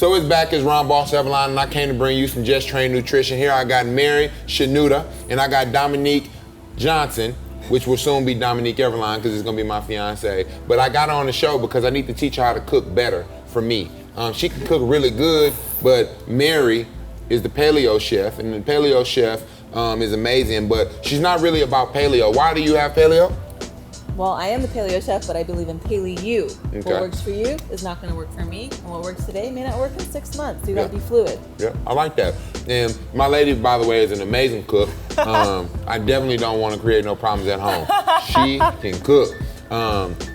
So it's back as Ron Boss Eveline, and I came to bring you some Just Train Nutrition. Here I got Mary Shanuta, and I got Dominique Johnson, which will soon be Dominique Everline because it's gonna be my fiance. But I got her on the show because I need to teach her how to cook better for me. She can cook really good, but Mary is the paleo chef, and the paleo chef is amazing, but she's not really about paleo. Why do you have paleo? Well, I am the paleo chef, but I believe in paleo. Okay. What works for you is not going to work for me, and what works today may not work in 6 months. So you got to be fluid. Yeah, I like that. And my lady, by the way, is an amazing cook. I definitely don't want to create no problems at home. She can cook.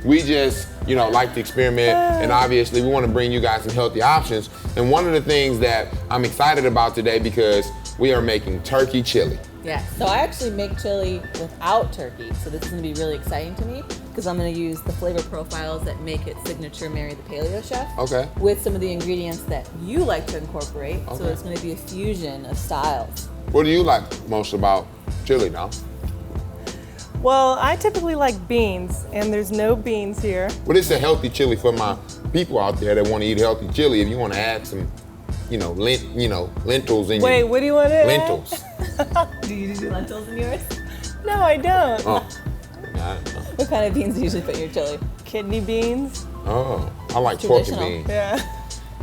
We just, like to experiment, and obviously we want to bring you guys some healthy options. And one of the things that I'm excited about today, because we are making turkey chili. Yeah, so I actually make chili without turkey, so this is going to be really exciting to me because I'm going to use the flavor profiles that make it signature Mary the Paleo Chef. Okay. With some of the ingredients that you like to incorporate, Okay. so it's going to be a fusion of styles. What do you like most about chili now? Well, I typically like beans, and there's no beans here. Well, it's a healthy chili for my people out there that want to eat healthy chili. If you want to add some, lentils in Wait, your what do you want to add? lentils. Do you do lentils in yours? No, I don't. Oh. What kind of beans do you usually put in your chili? Kidney beans. Oh, I like pork and Traditional. beans. Yeah.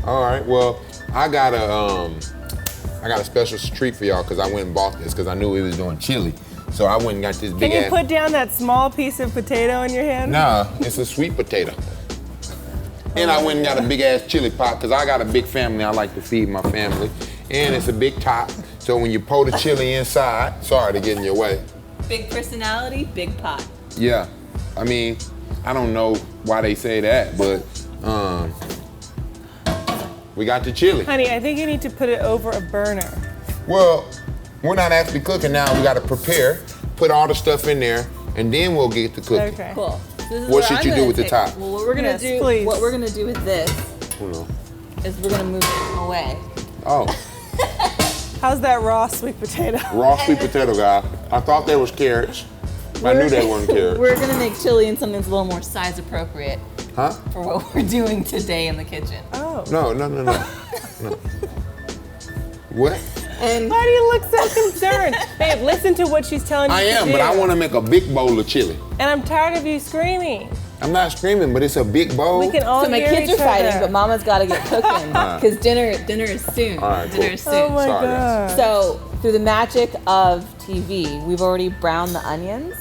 All right, well, I got a special treat for y'all because I went and bought this because I knew we was doing chili. So I went and got this big Can you ass. put down that small piece of potato in your hand? Nah, it's a sweet potato. And I went and got a big ass chili pot because I got a big family. I like to feed my family. And it's a big top. So when you pour the chili inside, sorry to get in your way. Big personality, big pot. Yeah, I mean, I don't know why they say that, but we got the chili. Honey, I think you need to put it over a burner. Well, we're not actually cooking now. We got to prepare, put all the stuff in there, and then we'll get to cooking. Okay. Cool. So this is What where should I'm you do gonna with the take- top? Well, what we're gonna Yes, do, please. what we're gonna do with this Hold on. is we're gonna move it away. Oh, How's that raw sweet potato? raw sweet potato guy. I thought they was carrots. I knew they weren't carrots. We're gonna make chili in something that's a little more size appropriate Huh? for what we're doing today in the kitchen. Oh. No. What? And Why do you look so concerned? Babe, listen to what she's telling you I to am, do. but I want to make a big bowl of chili. And I'm tired of you screaming. I'm not screaming, but it's a big bowl. We can all so my hear kids each are fighting, other. but Mama's got to get cooking because dinner is soon. All right, Dinner cool. is soon. Oh my Sorry, guys. God. So through the magic of TV, we've already browned the onions.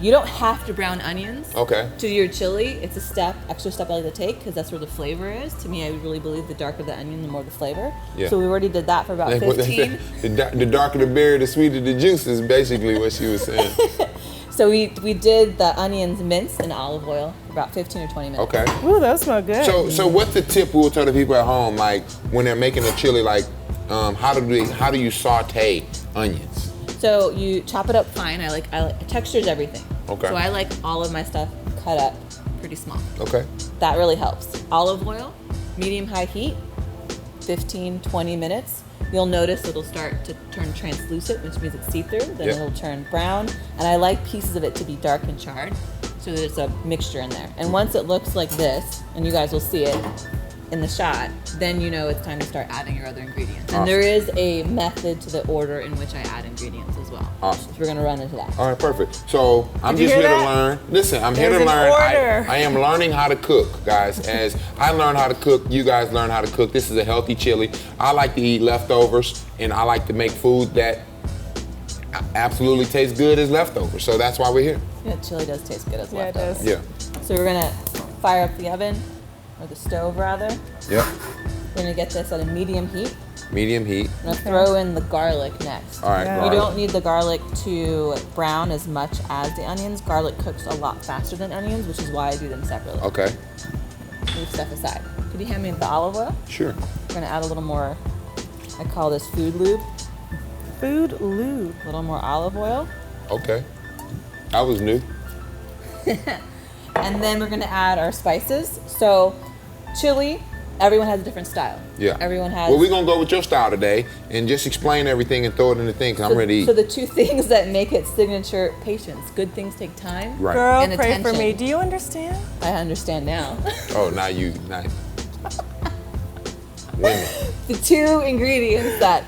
You don't have to brown onions Okay. to your chili. It's a extra step I like to take because that's where the flavor is. To me, I really believe the darker the onion, the more the flavor. Yeah. So we already did that for about That's what they 15. say. The darker the berry, the sweeter the juice is basically what she was saying. So we did the onions minced in olive oil for about 15 or 20 minutes. Okay. Ooh, those smell good. So what's the tip we'll tell the people at home, like when they're making a chili, like how do you saute onions? So you chop it up fine. I like texture's everything. Okay. So I like all of my stuff cut up pretty small. Okay. That really helps. Olive oil, medium-high heat, 15, 20 minutes. You'll notice it'll start to turn translucent, which means it's see-through. Then Yeah. it'll turn brown. And I like pieces of it to be dark and charred so that it's a mixture in there. And once it looks like this, and you guys will see it in the shot, then you know it's time to start adding your other ingredients. Awesome. And there is a method to the order in which I add ingredients as well. Awesome. So we're gonna run into that. All right, perfect. So I'm Did you just hear here to that? learn. Listen, I'm here There's to an learn. order. I am learning how to cook, guys. As I learn how to cook, you guys learn how to cook. This is a healthy chili. I like to eat leftovers, and I like to make food that absolutely tastes good as leftovers. So that's why we're here. Yeah, chili does taste good as Yeah, it leftovers. does. Yeah. So we're gonna fire up the oven, or the stove rather. Yep. We're gonna get this at a medium heat. Medium heat. I'm gonna throw in the garlic next. All right. Yeah. You garlic. don't need the garlic to brown as much as the onions. Garlic cooks a lot faster than onions, which is why I do them separately. Okay. Move stuff aside. Could you hand me the olive oil? Sure. We're gonna add a little more, I call this food lube. Food lube. A little more olive oil. Okay. That was new. And then we're gonna add our spices. So chili, everyone has a different style. Yeah. Everyone has. Well, we're gonna go with your style today and just explain everything and throw it in the thing, 'cause I'm ready to eat. So the two things that make it signature: patience. Good things take time. Right. Girl, And pray for attention. me. Do you understand? I understand now. Oh, now you nice. Women. The two ingredients that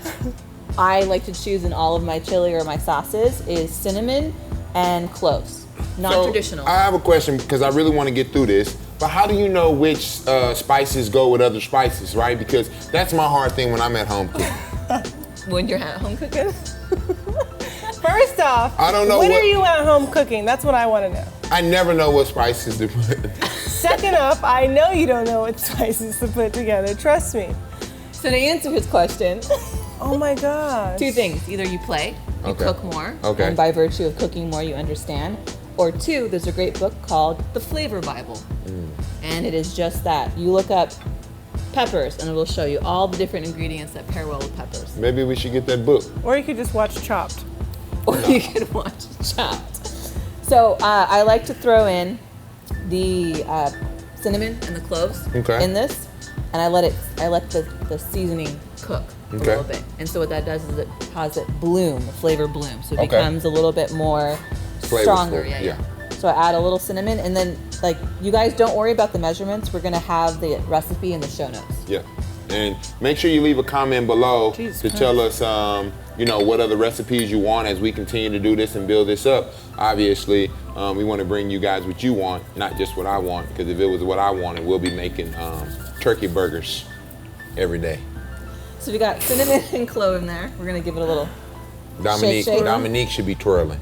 I like to choose in all of my chili or my sauces is cinnamon and cloves. Non-traditional. So, I have a question because I really want to get through this. But how do you know which spices go with other spices, right? Because that's my hard thing when I'm at home cooking. When you're at home cooking? First off, I don't know when what- are you at home cooking? That's what I want to know. I never know what spices to put. Second up, I know you don't know what spices to put together. Trust me. So to answer his question, Oh my gosh. two things. Either you play, you Okay. cook more, Okay. and by virtue of cooking more, you understand. Or two, there's a great book called The Flavor Bible. And it is just that. You look up peppers, and it will show you all the different ingredients that pair well with peppers. Maybe we should get that book. Or you could just watch Chopped. Or you could watch Chopped. So I like to throw in the cinnamon and the cloves Okay. in this, and I let the seasoning cook a Okay. little bit. And so what that does is it has it bloom, the flavor bloom, so it Okay. becomes a little bit more Flavorful, stronger. yeah. So I add a little cinnamon, and then like you guys don't worry about the measurements. We're gonna have the recipe in the show notes. Yeah. And make sure you leave a comment below Jesus to tell us, what other recipes you want as we continue to do this and build this up. Obviously, we want to bring you guys what you want, not just what I want, because if it was what I wanted, we'll be making turkey burgers every day. So we got cinnamon and clove in there. We're gonna give it a little Dominique, shake. Dominique should be twirling.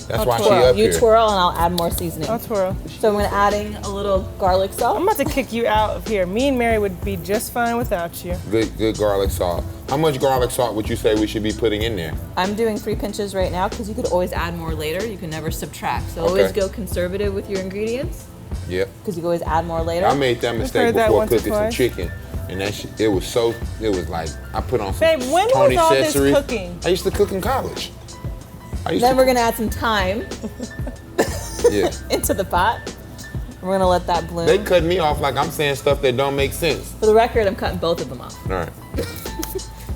That's I'll why she twirl. up You here. twirl, and I'll add more seasoning. I'll twirl. So I'm gonna adding a little garlic salt. I'm about to kick you out of here. Me and Mary would be just fine without you. Good garlic salt. How much garlic salt would you say we should be putting in there? I'm doing 3 pinches right now because you could always add more later. You can never subtract. So always Okay. go conservative with your ingredients Yep. because you can always add more later. I made that mistake heard that before once or cooking some twice. chicken, and it was like I put on some Babe, when was Tony all this Caesar. cooking? I used to cook in college. Then we're gonna add some thyme Yeah. into the pot. We're gonna let that bloom. They cut me off like I'm saying stuff that don't make sense. For the record, I'm cutting both of them off. All right.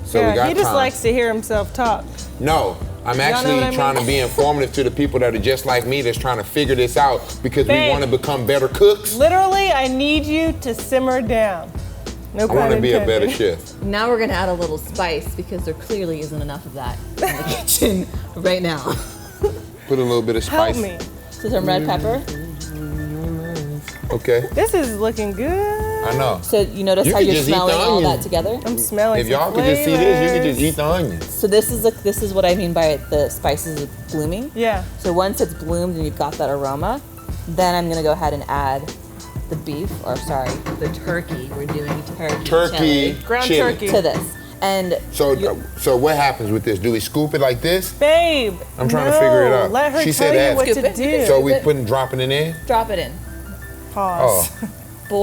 So we Yeah, got he just time. likes to hear himself talk. No, I'm actually what I mean? trying to be informative to the people that are just like me that's trying to figure this out because we Babe. want to become better cooks. Literally, I need you to simmer down. No I pun want to be a intended. better chef. Now we're gonna add a little spice because there clearly isn't enough of that in the kitchen right now. Put a little bit of Help spice. me. So some red pepper. Okay. This is looking good. I know. So you notice You how could you're just eat the smelling all that onions. together? I'm smelling If some y'all could just see this, you could just flavors. eat the onions. So this is what I mean by the spices blooming. Yeah. So once it's bloomed and you've got that aroma, then I'm gonna go ahead and add the beef, or sorry, the turkey. We're doing turkey Turkey, chili Ground chili. turkey. to this. And So what happens with this? Do we scoop it like this? Babe. I'm trying to figure it no, out. Let her She tell said you add- what Scoop to it. do. So we dropping it in? drop it in. Pause. Oh. But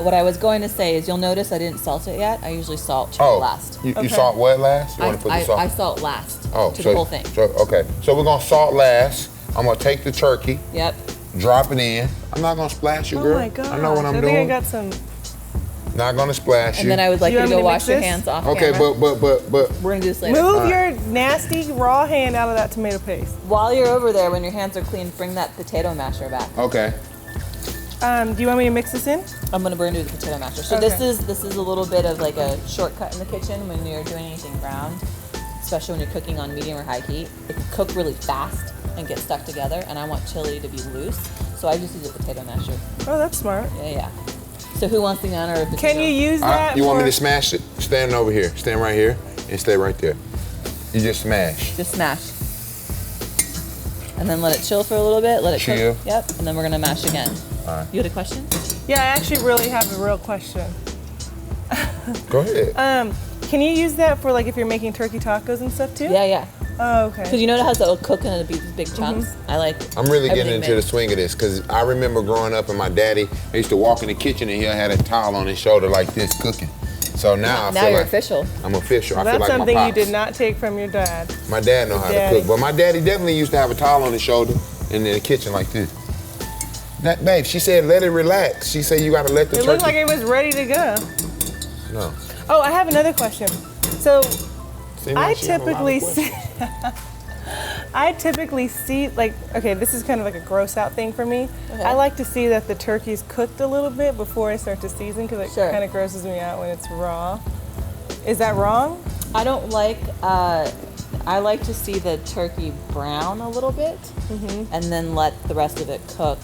what I was going to say is you'll notice I didn't salt it yet. I usually salt chili Oh. last. You Okay. salt what last? You want to put the salt? I salt last Oh, to so, the whole thing. So, okay. So we're gonna salt last. I'm gonna take the turkey, Yep. drop it in. I'm not gonna splash you, Oh girl. my god. I know what I'm I doing. think I got some. Not gonna splash you. And then I would like You you to want me go to wash mix your this? hands off Okay, camera. but We're gonna do this later. Move your nasty raw hand out of that tomato paste. While you're over there, when your hands are clean, bring that potato masher back. okay. Do you want me to mix this in? I'm gonna burn do the potato masher. So Okay. this is a little bit of like a shortcut in the kitchen when you're doing anything brown, especially when you're cooking on medium or high heat. It can cook really fast and get stuck together, and I want chili to be loose, so I just use a potato masher. Oh, that's smart. Yeah. So who wants the honor of potato? Can you use that? You want me for- to smash it? Stand over here. Stand right here and stay right there. You just smash. Just smash. And then let it chill for a little bit. Let it Chill. cook. Yep. And then we're gonna mash again. Alright. You had a question? Yeah, I actually really have a real question. Go ahead. Can you use that for like if you're making turkey tacos and stuff too? Yeah. Oh, Because okay. you know how it'll cook in these big chunks. I like. I'm really getting everything into the mixed. swing of this because I remember growing up and my daddy I used to walk in the kitchen and he had a towel on his shoulder like this cooking. So now I Now feel you're like official. I'm official. I feel That's like something my you pops. did not take from your dad. My dad know how to Daddy. cook, but my daddy definitely used to have a towel on his shoulder and in the kitchen like this. That babe, she said let it relax. She said you gotta let the It turkey. looked like it was ready to go. No. Oh, I have another question. So Seems like I she have a lot of typically questions. see, I typically see, like, okay, this is kind of like a gross out thing for me. Okay. I like to see that the turkey's cooked a little bit before I start to season because it Sure. kind of grosses me out when it's raw. Is that wrong? I don't like. I like to see the turkey brown a little bit, and then let the rest of it cook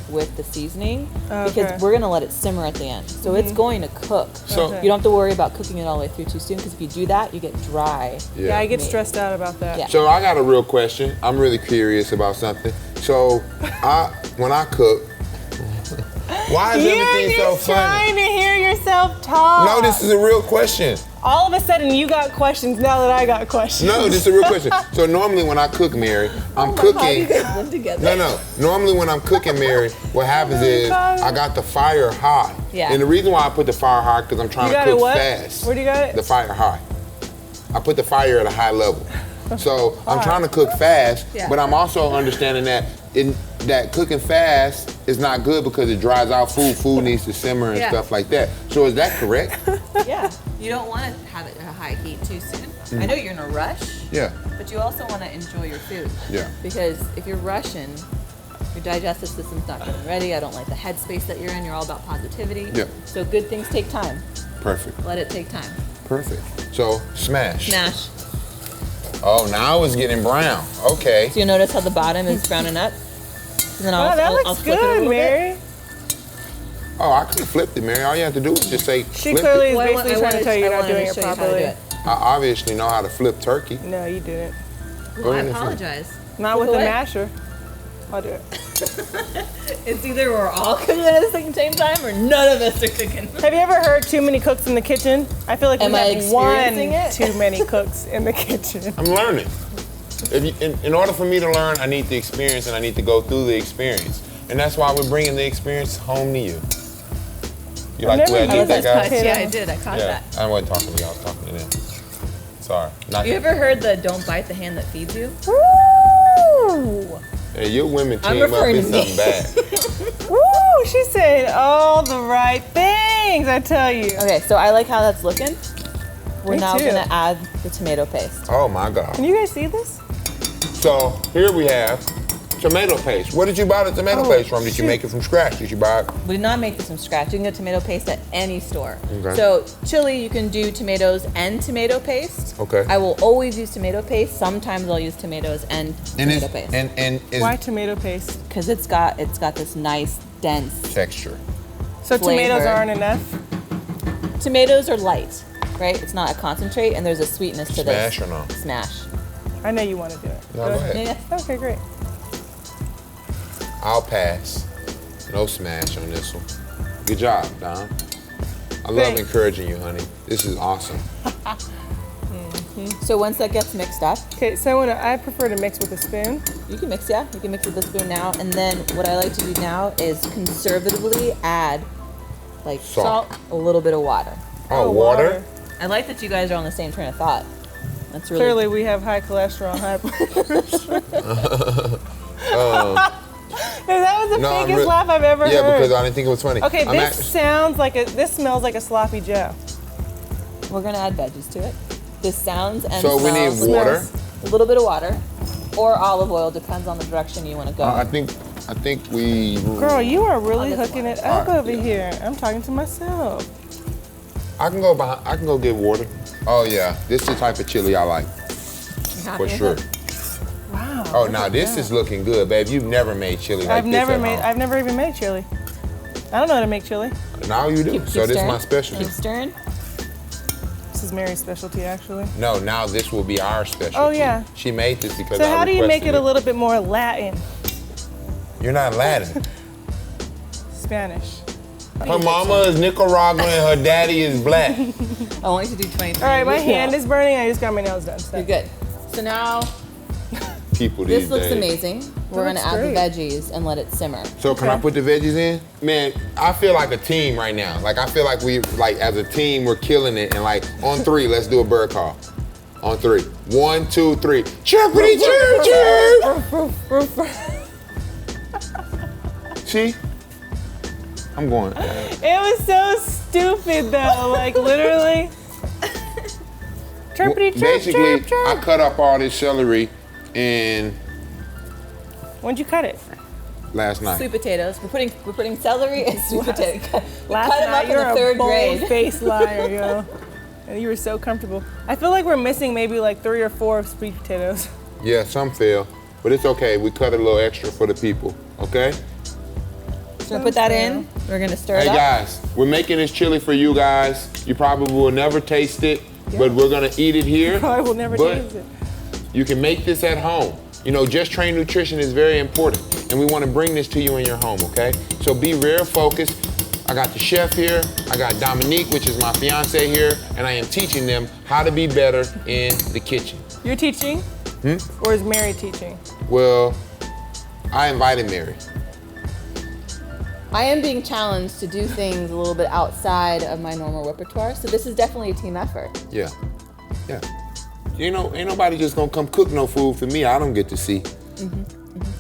with the seasoning Okay. because we're gonna let it simmer at the end. So it's going to cook. So- Okay. You don't have to worry about cooking it all the way through too soon because if you do that, you get dry. Yeah, I get meat. stressed out about that. Yeah. So I got a real question. I'm really curious about something. So when I cook, why is You're everything so just trying funny? to hear yourself talk. No, this is a real question. All of a sudden, you got questions now that I got questions. No, this is a real question. So normally when I cook, Mary, I'm How do you cooking. guys live together? No. Normally when I'm cooking, Mary, what happens is I got the fire high. Yeah. And the reason why I put the fire high because I'm trying You to got it cook what? fast. Where do you got it? The fire high. I put the fire at a high level. So I'm trying to cook fast, Yeah. but I'm also understanding that that cooking fast is not good because it dries out food. Food needs to simmer and Yeah. stuff like that. So is that correct? Yeah. You don't want to have it at a high heat too soon. I know you're in a rush, Yeah. but you also want to enjoy your food. Yeah. Because if you're rushing, your digestive system's not getting ready. I don't like the headspace that you're in. You're all about positivity. Yeah. So good things take time. Perfect. Let it take time. Perfect. So smash. Smash. Oh, now it's getting brown. Okay. So you'll notice how the bottom is browning up. And then Oh, that I'll looks flip it a good, little bit. Mary. Oh, I could have flipped it, Mary. All you have to do is just say She flip clearly it. is Well, basically trying to tell you you're not doing it properly. I obviously know how to flip turkey. No, you didn't. Go Well, I ahead and flip. apologize. Not with Flip a away. masher. I'll do it. It's either we're all cooking at the same time or none of us are cooking. Have you ever heard too many cooks in the kitchen? I feel like Am we I have one experiencing it? too many cooks in the kitchen. I'm learning. In order for me to learn, I need the experience and I need to go through the experience. And that's why we're bringing the experience home to you. You like the way I never did that, used guys? that. Yeah, I did. I caught Yeah, that. I wasn't talking to you, I was talking to them. Sorry. Not You ever heard the "don't bite the hand that feeds you"? Woo! Hey, your women I'm team up referring in to me. something bad. Woo! She said all the right things, I tell you. Okay, so I like how that's looking. We're Me now too. gonna add the tomato paste. Oh my God. Can you guys see this? So here we have tomato paste. Where did you buy the tomato Oh, paste from? Did you shoot. make it from scratch? Did you buy it? We did not make this from scratch. You can get tomato paste at any store. Okay. So chili, you can do tomatoes and tomato paste. Okay. I will always use tomato paste. Sometimes I'll use tomatoes and tomato paste. And is Why tomato paste? Because it's got this nice dense. texture. So tomatoes Flavor. aren't enough? Tomatoes are light, right? It's not a concentrate, and there's a sweetness to Smash this. or no? Smash. I know you want to do it. No, go ahead. Yeah. Okay, great. I'll pass. No smash on this one. Good job, Dom. I love Thanks. encouraging you, honey. This is awesome. So once that gets mixed up, Okay, so I prefer to mix with a spoon. you can mix, yeah. You can mix with the spoon now, and then what I like to do now is conservatively add, like Salt. a little bit of water. Oh, water? I like that you guys are on the same train of thought. That's really Clearly, we have high cholesterol, high blood pressure. That was the No, I'm biggest re- laugh I've ever Yeah, heard. because I didn't think it was funny. Okay, I'm this this smells like a sloppy Joe. We're gonna add veggies to it. This sounds and So we need smells. water. A little bit of water, or olive oil, depends on the direction you want to go. I think we. Girl, you are really Oh, this hooking one. it up Alright, over yeah. here. I'm talking to myself. I can go behind. I can go get water. Oh yeah, this is the type of chili I like You happy for with sure. it? Wow. Oh, now this is looking good, babe. You've never made chili like I've this never at made. home. I've never even made chili. I don't know how to make chili. Now you do. Keep So this is my stirring. specialty. Keep stirring. This is Mary's specialty, actually. No, now this will be our specialty. Oh, yeah. She made this because So I how do you make requested it a little bit more Latin, You're not Latin. Spanish? Her mama is Nicaraguan and her daddy is black. I want you to do 23. All right, my hand is burning. I just got my nails done. So. You're good. So now People these this looks days. amazing. We're gonna looks add great. the veggies and let it simmer. So can I Okay. put the veggies in? Man, I feel like a team right now. Like I feel like we as a team we're killing it. And like on 3, let's do a bird call. On 3. 1, 2, 3. Chirpity chirp chirp. See? I'm going. It was so stupid though. Like literally. Chirpity chirp Basically, chirp chirp. I cut up all this celery And When'd you cut it? last night. Sweet potatoes. We're putting celery and sweet potatoes. We Last cut them night, up in you're the a third grade. bold-faced liar, yo. And you were so comfortable. I feel like we're missing maybe like 3 or 4 sweet potatoes. Yeah, some fail, but it's okay. We cut a little extra for the people, okay? So put that in. We're gonna stir it Hey up. guys, we're making this chili for you guys. You probably will never taste it, but we're gonna eat it here. I will never But taste it. you can make this at home. You know, Just Train Nutrition is very important, and we want to bring this to you in your home, okay? So be real focused. I got the chef here. I got Dominique, which is my fiance here, and I am teaching them how to be better in the kitchen. You're teaching? Or is Mary teaching? Well, I invited Mary. I am being challenged to do things a little bit outside of my normal repertoire, so this is definitely a team effort. Yeah, yeah. You know, ain't nobody just gonna come cook no food for me. I don't get to see.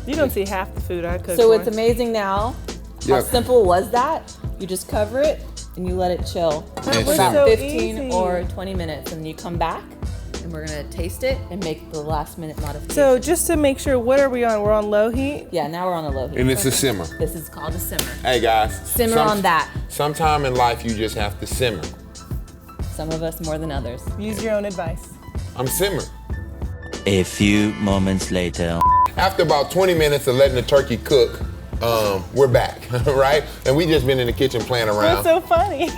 You don't see half the food I cook. So once. it's amazing now. How Yeah. simple was that? You just cover it and you let it chill And for was about simmer. so 15 easy. or 20 minutes, and then you come back and we're gonna taste it and make the last minute modification. So just to make sure, what are we on? We're on low heat? yeah, now we're on a low heat. And it's a simmer. This is called a simmer. Hey guys. Simmer on that. Sometime in life you just have to simmer. Some of us more than others. Use your own advice. I'm simmering. A few moments later. After about 20 minutes of letting the turkey cook, we're back, right? And we just been in the kitchen playing around. That's so funny.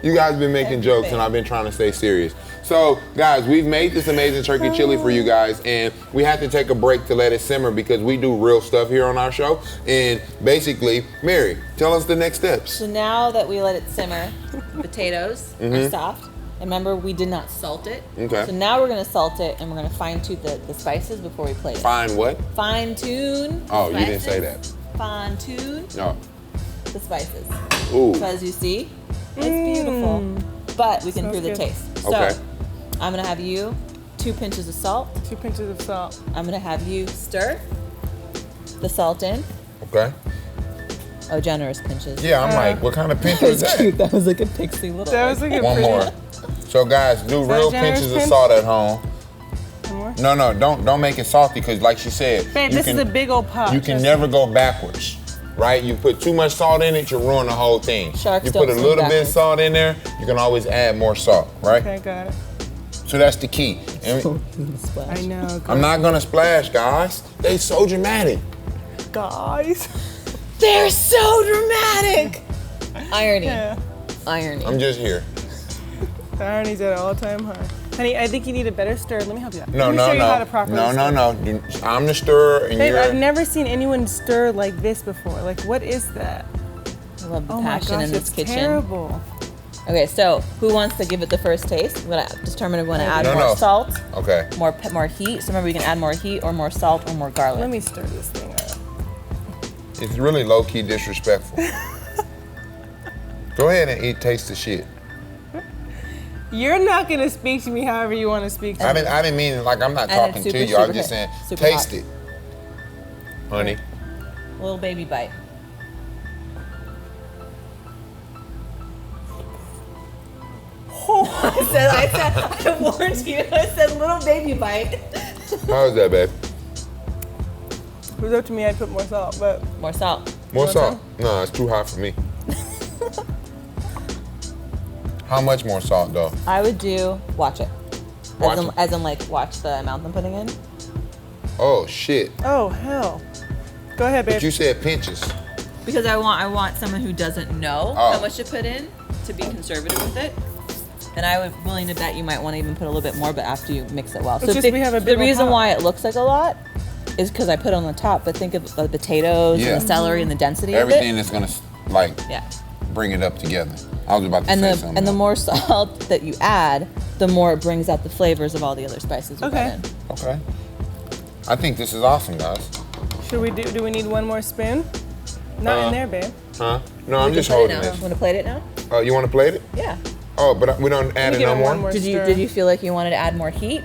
You guys been making jokes and I've been trying to stay serious. So guys, we've made this amazing turkey chili for you guys, and we had to take a break to let it simmer because we do real stuff here on our show. And basically, Mary, tell us the next steps. So now that we let it simmer, potatoes are soft. And remember, we did not salt it. Okay. So now we're gonna salt it and we're gonna fine tune the spices before we plate it. Find what? Fine tune. Oh, you didn't say that. Fine tune No. the spices. Ooh. Because you see, it's beautiful. But we can improve the good. taste. So Okay. I'm gonna have you 2 pinches of salt. 2 pinches of salt. I'm gonna have you stir the salt in. Okay. Oh, generous pinches. Yeah, I'm like, what kind of pinch That was was that? cute. That was like a pixie little. That was like a One pretty. more. So guys, do that real a generous pinches of pinch? salt at home. One more? No, don't make it salty because, like she said, Babe, you this is a big old pot. You can Trust never go backwards, right? You put too much salt in it, you ruin the whole thing. Sharks you don't put a swim little bit of backwards. salt in there, you can always add more salt, right? Okay, got it. So that's the key. And Splash. I know. I'm not gonna splash, guys. They so dramatic. Guys. They're so dramatic. Irony. Yeah. Irony. I'm just here. The irony's at an all-time high. Honey, I think you need a better stir. Let me help you out. No, Let me no, show you how to no. properly No, stir. no, no. I'm the stirrer and Babe, you're. I've never seen anyone stir like this before. Like, what is that? I love the Oh my passion gosh, in this it's kitchen. terrible. Okay, so who wants to give it the first taste? I'm gonna determine if we want to add No, more no. salt, Okay. more heat. So remember, we can add more heat or more salt or more garlic. Let me stir this thing up. It's really low-key disrespectful. Go ahead and taste the shit. You're not gonna speak to me however you want to speak to I me. didn't mean like I'm not And talking it's to super, you. I'm super just hot. saying, Super taste hot. it, honey. Little baby bite. I warned you. I said little baby bite. How's that, babe? If it was up to me, I'd put more salt, but More salt. More Want salt? No, it's too hot for me. How much more salt, though? I would do, watch it. Watch as, in, it. as in, like, watch the amount I'm putting in. Oh shit! oh hell. Go ahead, babe. But you said pinches. Because I want someone who doesn't know Oh. how much to put in to be conservative with it. And I would willing to bet you might want to even put a little bit more, but after you mix it well. It's just we have a the big old reason pot. why it looks like a lot is because I put it on the top. But think of the potatoes Yeah. and the celery and the density Everything of it. that's gonna like Yeah. bring it up together. I was about to And say the something. and the else. more salt that you add, the more it brings out the flavors of all the other spices you Okay. put in. Okay. I think this is awesome, guys. Should we do we need one more spoon? Not in there, babe. Huh? No, I'm You just can put it holding now. this. Want to plate it now? Oh, you want to plate it? Yeah. Oh, but we don't add me it give no it more? one more. Did Stir. you feel like you wanted to add more heat?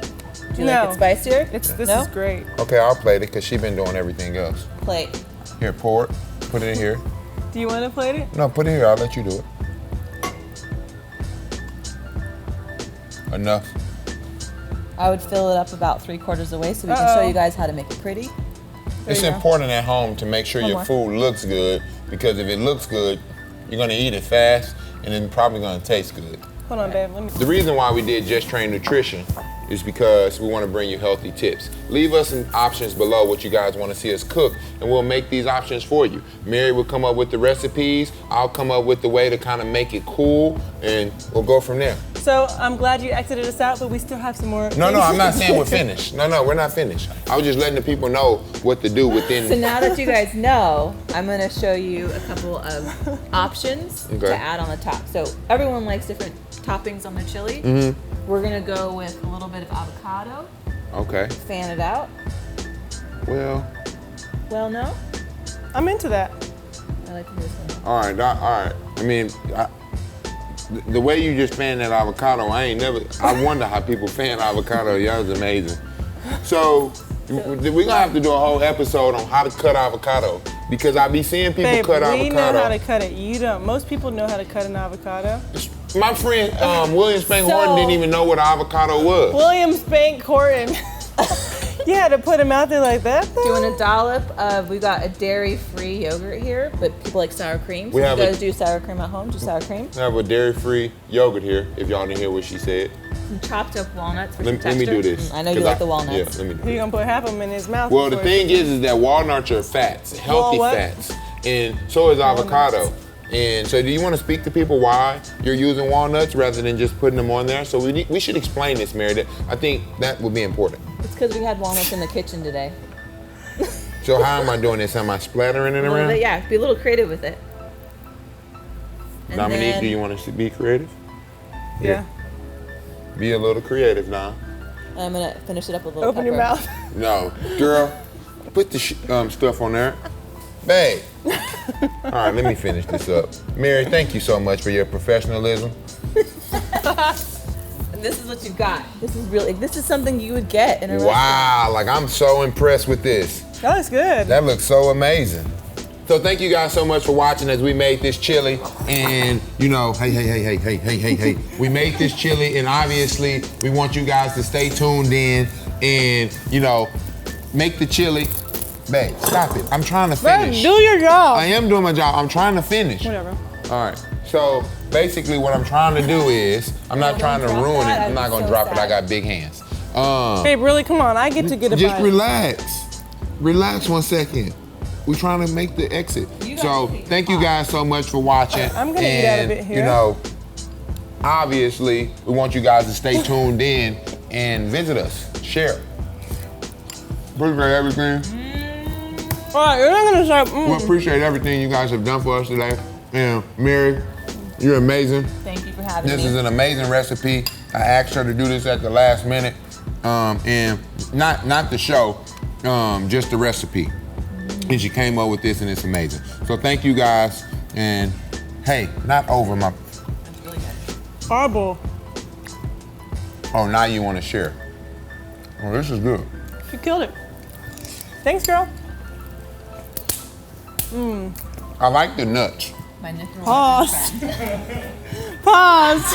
Do you No. like it spicier? This No? is great. Okay, I'll plate it because she's been doing everything else. Plate. Here, pour it. Put it in here. Do you want to plate it? No, put it here. I'll let you do it. Enough. I would fill it up about 3/4 of the way so we can show you guys how to make it pretty. It's you go. important at home to make sure One your more. food looks good, because if it looks good, you're gonna eat it fast and it's probably gonna taste good. Hold on, babe. Let me. The reason why we did Just Train Nutrition is because we want to bring you healthy tips. Leave us some options below what you guys want to see us cook, and we'll make these options for you. Mary will come up with the recipes, I'll come up with the way to kind of make it cool, and we'll go from there. So I'm glad you exited us out, but we still have some more. No, I'm not saying we're finished. No, we're not finished. I was just letting the people know what to do within. So now that you guys know, I'm gonna show you a couple of options Okay. to add on the top. So everyone likes different toppings on their chili. We're gonna go with a little bit of avocado, Okay. fan it out. Well, No? I'm into that. I like to do this one. all right. I mean, the way you just fan that avocado, I wonder how people fan avocado. Y'all is amazing. So we're gonna have to do a whole episode on how to cut avocado, because I be seeing people Babe, cut we avocado. know how to cut it. You don't. Most people know how to cut an avocado. My friend William Spank So- Horton didn't even know what avocado was. William Spank Horton. You had to put him out there like that, though? Doing a dollop of, we've got a dairy-free yogurt here, but people like sour cream. So We if have you a- guys do sour cream at home, just sour cream. I have a dairy-free yogurt here, if y'all didn't hear what she said. Some chopped up walnuts for Let some me texture. do this. I know you 'cause like the walnuts. Yeah, let me do You're this. gonna put half of them in his mouth. Well, the before- thing is that walnuts are fats, healthy what? fats, and so is avocado. And so do you want to speak to people why you're using walnuts rather than just putting them on there? So we should explain this, Mary. I think that would be important. It's because we had walnuts in the kitchen today. So how am I doing this? Am I splattering it A little around? bit, yeah, be a little creative with it. And Dominique, then- do you want to be creative? Yeah. Be a little creative now. I'm gonna finish it up with a little Open your pepper. mouth. No, girl, put the stuff on there. Babe. All right, let me finish this up. Mary, thank you so much for your professionalism. And this is what you got. This is something you would get in a restaurant. Wow, like I'm so impressed with this. That looks good. That looks so amazing. So thank you guys so much for watching as we made this chili. And you know, hey. We made this chili, and obviously we want you guys to stay tuned in and, you know, make the chili. Babe, stop it. I'm trying to Babe, finish. do your job. I am doing my job. I'm trying to finish. Whatever. All right. So basically what I'm trying to do is, I'm not Don't trying to drop ruin it. that. I'm not I'm gonna so drop it. I sad. got big hands. Babe, really, come on. I get to get a Just bite. relax. Relax 1 second. We're trying to make the exit. You So guys eat thank you guys so much for watching. I'm gonna eat out of And, it here. You know, obviously we want you guys to stay tuned in and visit us. Share. Appreciate everything. All right, you're not gonna say. We appreciate everything you guys have done for us today. And Mary, you're amazing. Thank you for having This me. is an amazing recipe. I asked her to do this at the last minute, and not the show, just the recipe. And she came up with this, and it's amazing. So thank you guys, and hey, not over my. It's really good. Horrible. Oh, now you want to share? Oh, this is good. You killed it. Thanks, girl. I like the nuts. My nipple. Pause. Pause.